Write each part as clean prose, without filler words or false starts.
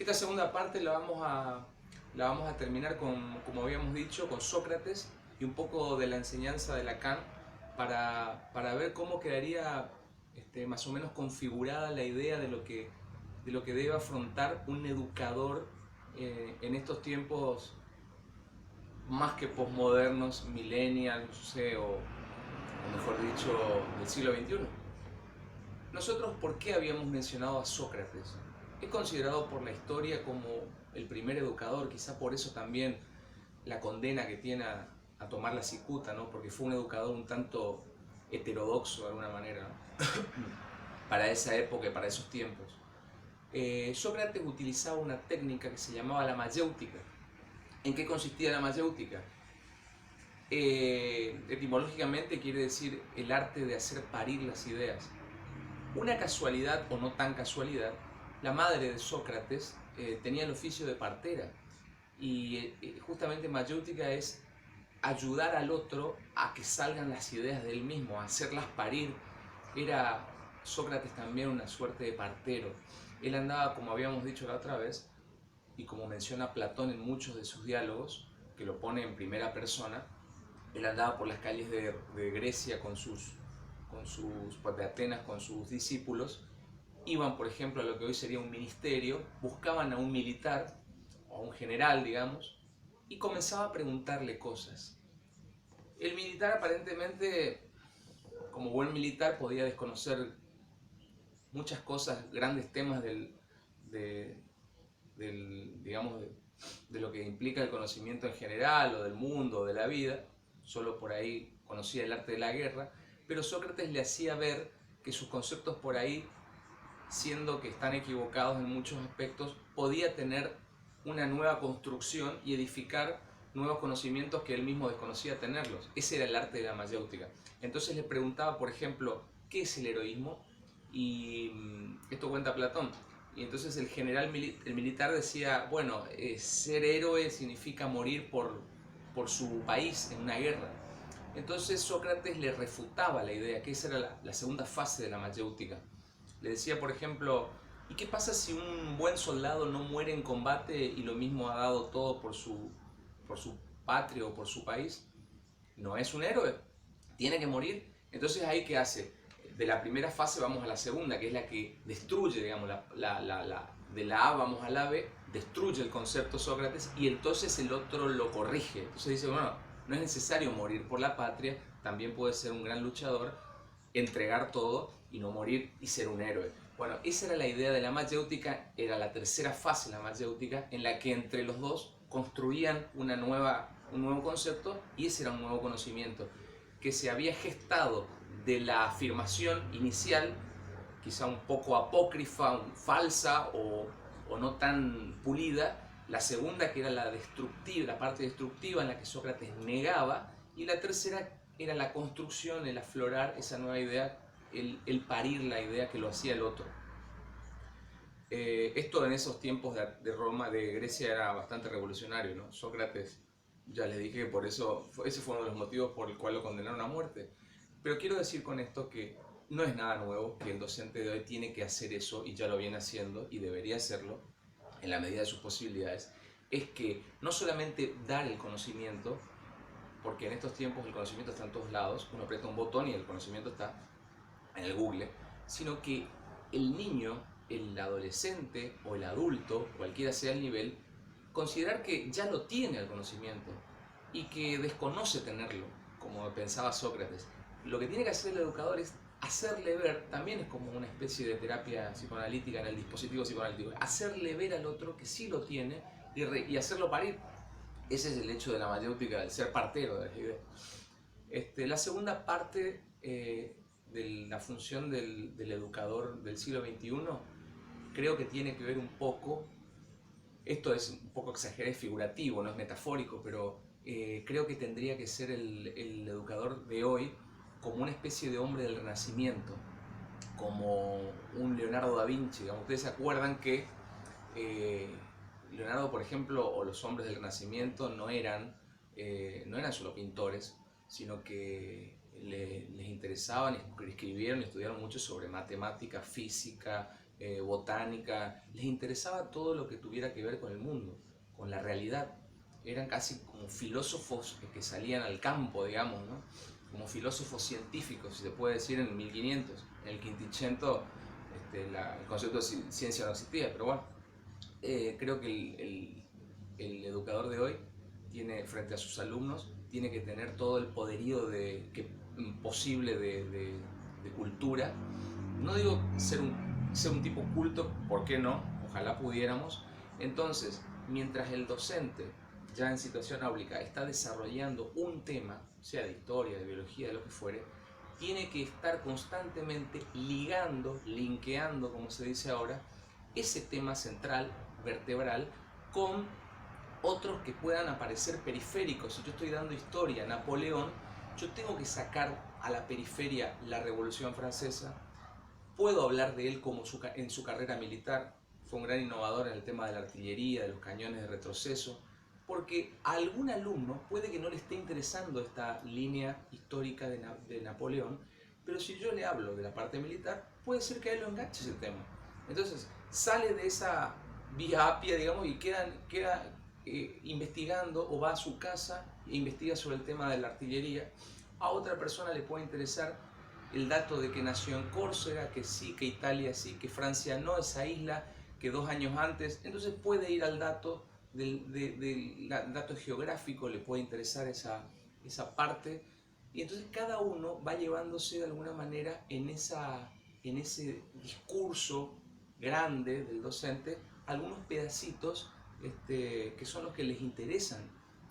Esta segunda parte la vamos a terminar con, como habíamos dicho, con Sócrates y un poco de la enseñanza de Lacan para ver cómo quedaría más o menos configurada la idea de lo que debe afrontar un educador en estos tiempos más que posmodernos, millennials, no sé, o mejor dicho, del siglo XXI. Nosotros, ¿por qué habíamos mencionado a Sócrates? Es considerado por la historia como el primer educador, quizá por eso también la condena que tiene a tomar la cicuta, ¿no? Porque fue un educador un tanto heterodoxo de alguna manera, ¿no? Para esa época y para esos tiempos. Sócrates utilizaba una técnica que se llamaba la mayéutica. ¿En qué consistía la mayéutica? Etimológicamente quiere decir el arte de hacer parir las ideas. Una casualidad o no tan casualidad, la madre de Sócrates tenía el oficio de partera y justamente mayéutica es ayudar al otro a que salgan las ideas de él mismo, a hacerlas parir. Era Sócrates también una suerte de partero. Él andaba, como habíamos dicho la otra vez, y como menciona Platón en muchos de sus diálogos, que lo pone en primera persona, él andaba por las calles de Grecia pues de Atenas con sus discípulos, iban por ejemplo a lo que hoy sería un ministerio, buscaban a un militar o a un general, digamos, y comenzaba a preguntarle cosas. El militar aparentemente, como buen militar, podía desconocer muchas cosas, grandes temas de, digamos, de lo que implica el conocimiento en general o del mundo o de la vida, solo por ahí conocía el arte de la guerra, pero Sócrates le hacía ver que sus conceptos por ahí, siendo que están equivocados en muchos aspectos, podía tener una nueva construcción y edificar nuevos conocimientos que él mismo desconocía tenerlos. Ese era el arte de la mayéutica. Entonces le preguntaba, por ejemplo, ¿qué es el heroísmo? Y esto cuenta Platón. Y entonces el general, el militar decía, bueno, ser héroe significa morir por su país en una guerra. Entonces Sócrates le refutaba la idea, que esa era la segunda fase de la mayéutica. Le decía, por ejemplo, ¿y qué pasa si un buen soldado no muere en combate y lo mismo ha dado todo por su patria o por su país? No es un héroe, tiene que morir. Entonces ahí, ¿qué hace? De la primera fase vamos a la segunda, que es la que destruye, digamos, de la A vamos a la B, destruye el concepto Sócrates y entonces el otro lo corrige. Entonces dice, bueno, no es necesario morir por la patria, también puede ser un gran luchador, entregar todo y no morir y ser un héroe. Bueno, esa era la idea de la mayéutica, era la tercera fase de la mayéutica, en la que entre los dos construían un nuevo concepto y ese era un nuevo conocimiento que se había gestado de la afirmación inicial, quizá un poco apócrifa, falsa o no tan pulida, la segunda que era la destructiva, la parte destructiva en la que Sócrates negaba, y la tercera era la construcción, el aflorar esa nueva idea, el parir la idea que lo hacía el otro. Esto en esos tiempos de Roma, de Grecia, era bastante revolucionario, ¿no? Sócrates, ya les dije que por eso, ese fue uno de los motivos por el cual lo condenaron a muerte. Pero quiero decir con esto que no es nada nuevo, que el docente de hoy tiene que hacer eso y ya lo viene haciendo y debería hacerlo en la medida de sus posibilidades, es que no solamente dar el conocimiento, porque en estos tiempos el conocimiento está en todos lados, uno aprieta un botón y el conocimiento está en el Google, sino que el niño, el adolescente o el adulto, cualquiera sea el nivel, considerar que ya lo tiene el conocimiento y que desconoce tenerlo, como pensaba Sócrates. Lo que tiene que hacer el educador es hacerle ver, también es como una especie de terapia psicoanalítica en el dispositivo psicoanalítico, hacerle ver al otro que sí lo tiene y hacerlo parir. Ese es el hecho de la mayéutica, del ser partero de la idea. La segunda parte de la función del educador del siglo XXI creo que tiene que ver un poco, esto es un poco exagerado, es figurativo, no es metafórico, pero creo que tendría que ser el educador de hoy como una especie de hombre del Renacimiento, como un Leonardo da Vinci. Digamos, ustedes se acuerdan que eh, Leonardo, por ejemplo, o los hombres del Renacimiento no eran solo pintores, sino que les interesaban, escribieron y estudiaron mucho sobre matemática, física, botánica, les interesaba todo lo que tuviera que ver con el mundo, con la realidad. Eran casi como filósofos que salían al campo, digamos, ¿no? Como filósofos científicos, si se puede decir, en el 1500. En el Quinticento el concepto de ciencia no existía, pero bueno, creo que el educador de hoy tiene, frente a sus alumnos, tiene que tener todo el poderío posible de cultura. No digo ser un tipo culto, ¿por qué no? Ojalá pudiéramos. Entonces, mientras el docente, ya en situación áulica, está desarrollando un tema, sea de historia, de biología, de lo que fuere, tiene que estar constantemente ligando, linkeando, como se dice ahora, ese tema central, vertebral, con otros que puedan aparecer periféricos. Si yo estoy dando historia, Napoleón, yo tengo que sacar a la periferia la Revolución Francesa. Puedo hablar de él como en su carrera militar, fue un gran innovador en el tema de la artillería, de los cañones de retroceso, porque a algún alumno puede que no le esté interesando esta línea histórica de Napoleón, pero si yo le hablo de la parte militar, puede ser que a él lo enganche ese tema. Entonces, sale de esa vía apia, digamos, y queda investigando, o va a su casa e investiga sobre el tema de la artillería. A otra persona le puede interesar el dato de que nació en Córcega, que sí, que Italia sí, que Francia no, esa isla, que 2 años antes. Entonces puede ir al dato del dato geográfico, le puede interesar esa parte. Y entonces cada uno va llevándose de alguna manera en ese discurso grande del docente algunos pedacitos que son los que les interesan.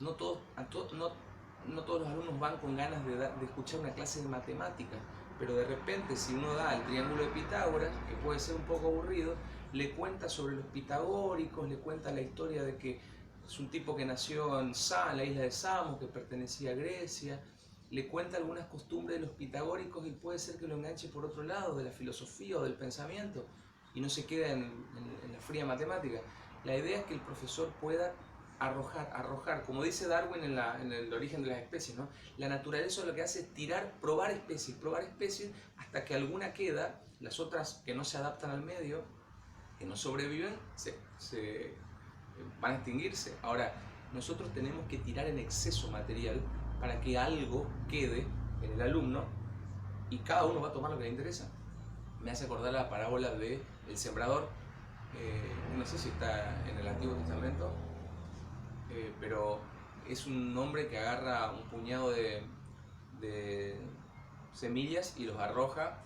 No todos, no todos los alumnos van con ganas de escuchar una clase de matemáticas, pero de repente si uno da el triángulo de Pitágoras, que puede ser un poco aburrido, le cuenta sobre los pitagóricos, le cuenta la historia de que es un tipo que nació en la isla de Samos, que pertenecía a Grecia, le cuenta algunas costumbres de los pitagóricos y puede ser que lo enganche por otro lado, de la filosofía o del pensamiento, y no se queda en la fría matemática. La idea es que el profesor pueda arrojar, como dice Darwin en el origen de las especies, ¿no? La naturaleza lo que hace es probar especies, hasta que alguna queda, las otras que no se adaptan al medio, que no sobreviven, se van a extinguirse. Ahora, nosotros tenemos que tirar en exceso material para que algo quede en el alumno y cada uno va a tomar lo que le interesa. Me hace acordar la parábola del sembrador, no sé si está en el Antiguo Testamento, pero es un hombre que agarra un puñado de semillas y los arroja.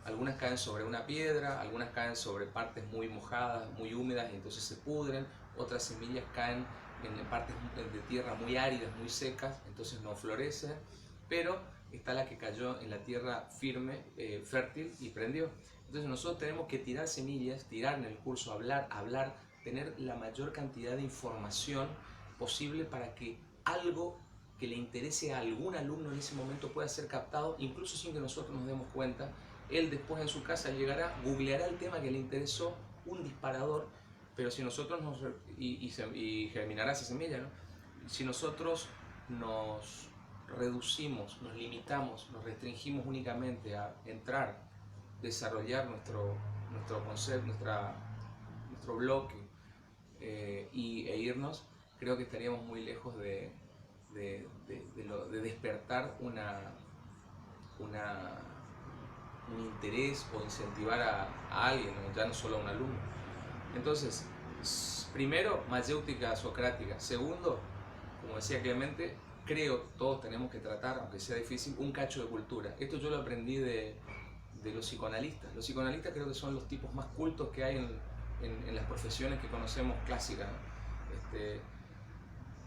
Algunas caen sobre una piedra, algunas caen sobre partes muy mojadas, muy húmedas y entonces se pudren. Otras semillas caen en partes de tierra muy áridas, muy secas, entonces no florecen. Pero está la que cayó en la tierra firme, fértil y prendió. Entonces nosotros tenemos que tirar semillas, tirar en el curso, hablar, tener la mayor cantidad de información posible para que algo que le interese a algún alumno en ese momento pueda ser captado, incluso sin que nosotros nos demos cuenta. Él después en su casa llegará, googleará el tema que le interesó, un disparador, pero si nosotros y germinará esa semilla, ¿no? Si nosotros nos reducimos, nos limitamos, nos restringimos únicamente a entrar, desarrollar nuestro concepto, nuestro bloque e irnos, creo que estaríamos muy lejos de despertar un interés o incentivar a alguien, ya no solo a un alumno. Entonces, primero, mayéutica socrática. Segundo, como decía Clemente, creo todos tenemos que tratar, aunque sea difícil, un cacho de cultura. Esto yo lo aprendí de los psicoanalistas. Los psicoanalistas creo que son los tipos más cultos que hay en las profesiones que conocemos clásicas.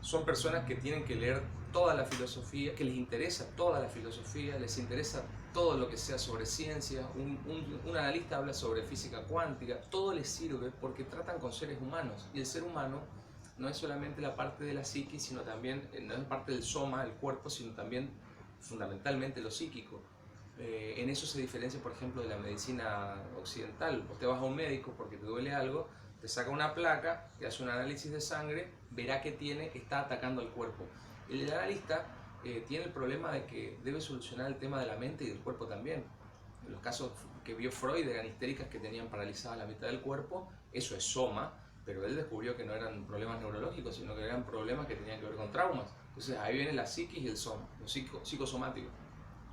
Son personas que tienen que leer toda la filosofía, que les interesa toda la filosofía, les interesa todo lo que sea sobre ciencia. Un analista habla sobre física cuántica, todo les sirve porque tratan con seres humanos. Y el ser humano no es solamente la parte de la psiquis, sino también, no es parte del soma, el cuerpo, sino también fundamentalmente lo psíquico. En eso se diferencia, por ejemplo, de la medicina occidental. Vos te vas a un médico porque te duele algo, te saca una placa, te hace un análisis de sangre, verá que está atacando al cuerpo. El analista tiene el problema de que debe solucionar el tema de la mente y del cuerpo también. En los casos que vio Freud eran histéricas que tenían paralizada la mitad del cuerpo, eso es soma, pero él descubrió que no eran problemas neurológicos, sino que eran problemas que tenían que ver con traumas. Entonces ahí viene la psiquis y el soma, lo psicosomático.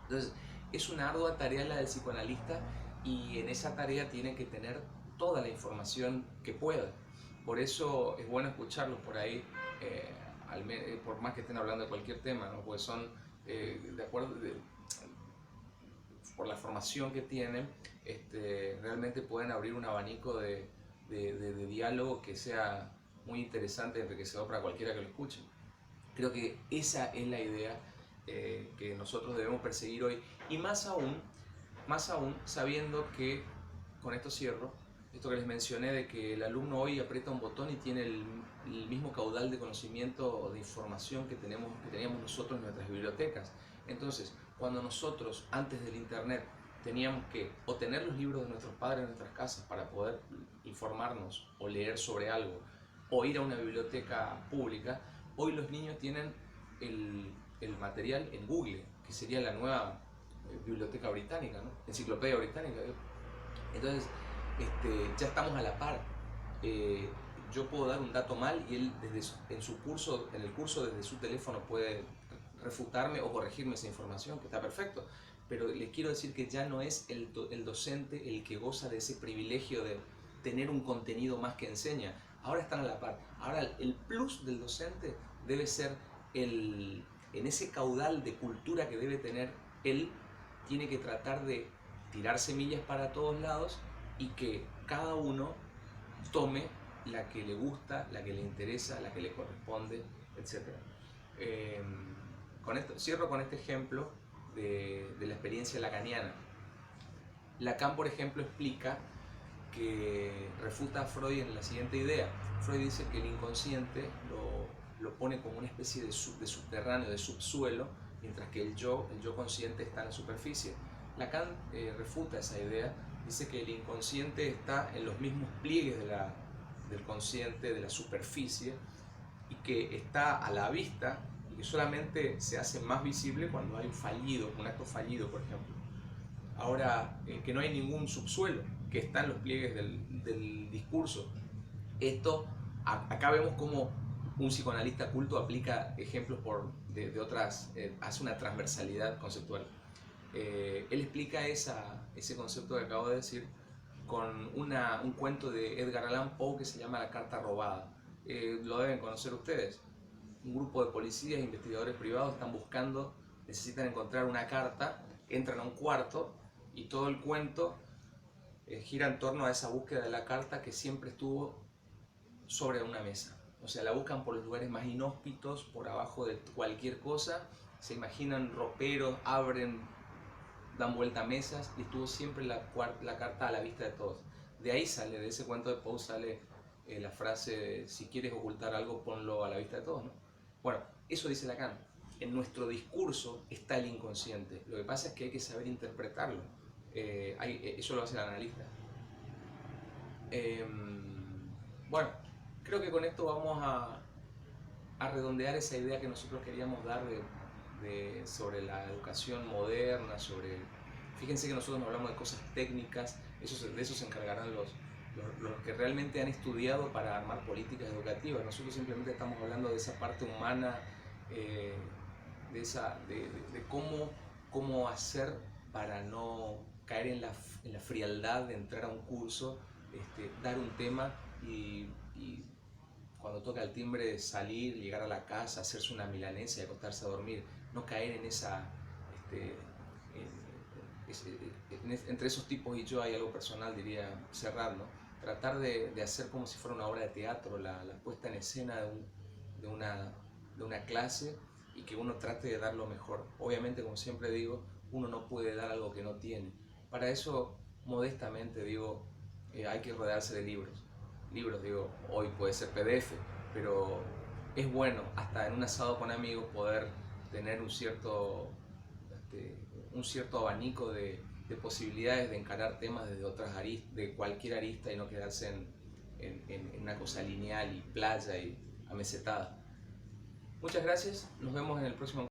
Entonces es una ardua tarea la del psicoanalista y en esa tarea tiene que tener toda la información que pueda. Por eso es bueno escucharlos por ahí, por más que estén hablando de cualquier tema, ¿no? Porque son, de acuerdo, por la formación que tienen, realmente pueden abrir un abanico de diálogo que sea muy interesante y enriquecedor para cualquiera que lo escuche. Creo que esa es la idea que nosotros debemos perseguir hoy, y más aún sabiendo que, con esto cierro, esto que les mencioné de que el alumno hoy aprieta un botón y tiene el mismo caudal de conocimiento o de información que teníamos nosotros en nuestras bibliotecas. Entonces, cuando nosotros, antes del internet, teníamos que o tener los libros de nuestros padres en nuestras casas para poder informarnos o leer sobre algo, o ir a una biblioteca pública, hoy los niños tienen el material en Google, que sería la nueva biblioteca británica, ¿no? Enciclopedia británica. Entonces, ya estamos a la par. Yo puedo dar un dato mal y él en el curso desde su teléfono puede refutarme o corregirme esa información, que está perfecto. Pero les quiero decir que ya no es el docente el que goza de ese privilegio de tener un contenido más que enseña. Ahora están a la par. Ahora el plus del docente debe ser en ese caudal de cultura que debe tener él, tiene que tratar de tirar semillas para todos lados y que cada uno tome la que le gusta, la que le interesa, la que le corresponde, etc. Cierro con este ejemplo de la experiencia lacaniana. Lacan, por ejemplo, explica que refuta a Freud en la siguiente idea. Freud dice que el inconsciente lo pone como una especie de subterráneo, de subsuelo, mientras que el yo consciente está en la superficie. Lacan refuta esa idea, dice que el inconsciente está en los mismos pliegues del consciente, de la superficie, y que está a la vista y que solamente se hace más visible cuando hay un acto fallido, por ejemplo. Ahora, que no hay ningún subsuelo, que está en los pliegues del discurso. Acá vemos cómo un psicoanalista culto aplica ejemplos de otras, hace una transversalidad conceptual. Él explica ese concepto que acabo de decir con un cuento de Edgar Allan Poe que se llama La carta robada. Lo deben conocer ustedes. Un grupo de policías e investigadores privados necesitan encontrar una carta, entran a un cuarto y todo el cuento gira en torno a esa búsqueda de la carta que siempre estuvo sobre una mesa. O sea, la buscan por los lugares más inhóspitos, por abajo de cualquier cosa, se imaginan roperos, abren, dan vuelta a mesas y estuvo siempre la carta a la vista de todos. De ese cuento de Poe sale la frase, si quieres ocultar algo, ponlo a la vista de todos, ¿no? Bueno, eso dice Lacan. En nuestro discurso está el inconsciente. Lo que pasa es que hay que saber interpretarlo. Eso lo hace el analista. Bueno, creo que con esto vamos a redondear esa idea que nosotros queríamos dar sobre la educación moderna, fíjense que nosotros no hablamos de cosas técnicas, de eso se encargarán los que realmente han estudiado para armar políticas educativas. Nosotros simplemente estamos hablando de esa parte humana, de cómo hacer para no caer en la frialdad de entrar a un curso, dar un tema y cuando toca el timbre salir, llegar a la casa, hacerse una milanesa y acostarse a dormir, no caer en entre esos tipos y yo hay algo personal, diría, cerrar, ¿no? Tratar de hacer como si fuera una obra de teatro, la puesta en escena de una clase, y que uno trate de dar lo mejor. Obviamente, como siempre digo, uno no puede dar algo que no tiene. Para eso, modestamente digo, hay que rodearse de libros. Digo, hoy puede ser PDF, pero es bueno, hasta en un asado con amigos, poder tener un cierto abanico de posibilidades de encarar temas desde de cualquier arista, y no quedarse en una cosa lineal y playa y amesetada. Muchas gracias, nos vemos en el próximo